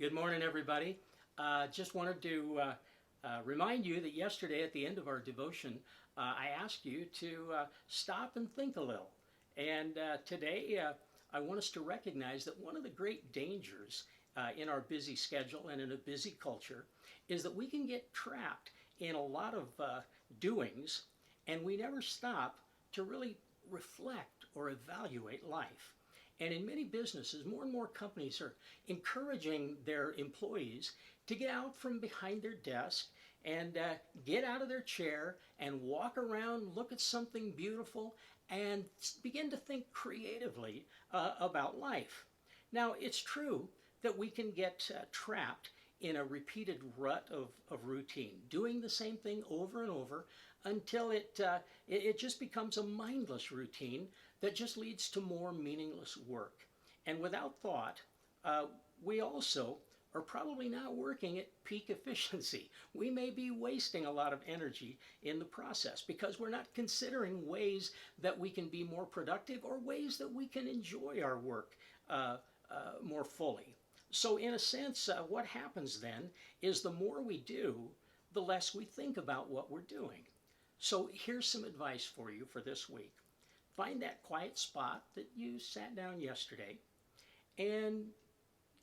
Good morning, everybody. Just wanted to remind you that yesterday at the end of our devotion, I asked you to stop and think a little. And today, I want us to recognize that one of the great dangers in our busy schedule and in a busy culture is that we can get trapped in a lot of doings and we never stop to really reflect or evaluate life. And in many businesses, more and more companies are encouraging their employees to get out from behind their desk and get out of their chair and walk around, look at something beautiful, and begin to think creatively about life. Now, it's true that we can get trapped in a repeated rut of routine, doing the same thing over and over until it just becomes a mindless routine that just leads to more meaningless work. And without thought, we also are probably not working at peak efficiency. We may be wasting a lot of energy in the process because we're not considering ways that we can be more productive or ways that we can enjoy our work more fully. So in a sense, what happens then is the more we do, the less we think about what we're doing. So here's some advice for you for this week. Find that quiet spot that you sat down yesterday and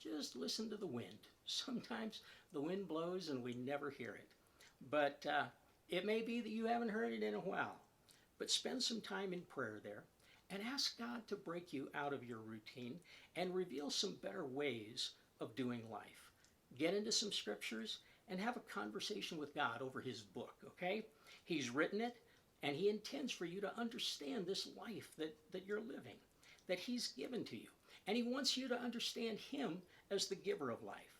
just listen to the wind. Sometimes the wind blows and we never hear it. But it may be that you haven't heard it in a while. But spend some time in prayer there and ask God to break you out of your routine and reveal some better ways of doing life. Get into some scriptures and have a conversation with God over his book, okay? He's written it, and he intends for you to understand this life that you're living, that he's given to you. And he wants you to understand him as the giver of life.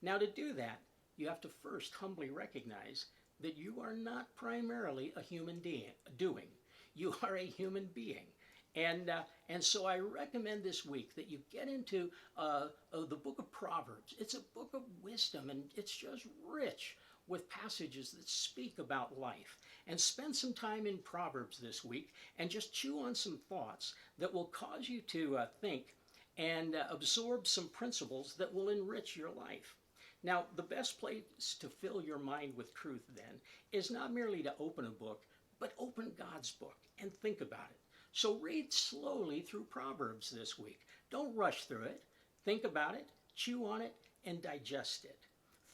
Now, to do that, you have to first humbly recognize that you are not primarily a human doing. You are a human being. And so I recommend this week that you get into the book of Proverbs. It's a book of wisdom, and it's just rich with passages that speak about life. And spend some time in Proverbs this week and just chew on some thoughts that will cause you to think and absorb some principles that will enrich your life. Now, the best place to fill your mind with truth then is not merely to open a book, but open God's book and think about it. So read slowly through Proverbs this week. Don't rush through it. Think about it, chew on it, and digest it.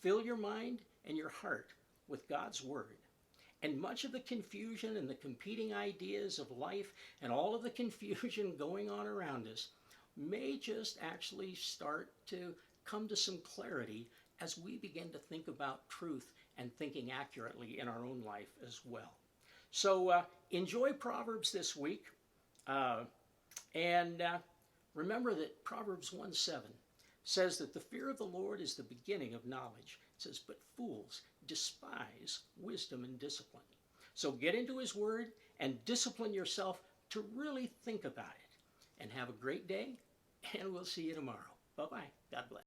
Fill your mind and your heart with God's word. And much of the confusion and the competing ideas of life and all of the confusion going on around us may just actually start to come to some clarity as we begin to think about truth and thinking accurately in our own life as well. So enjoy Proverbs this week. And remember that Proverbs 1:7 says that the fear of the Lord is the beginning of knowledge. It says, but fools despise wisdom and discipline. So get into his word and discipline yourself to really think about it. And have a great day, and we'll see you tomorrow. Bye-bye. God bless.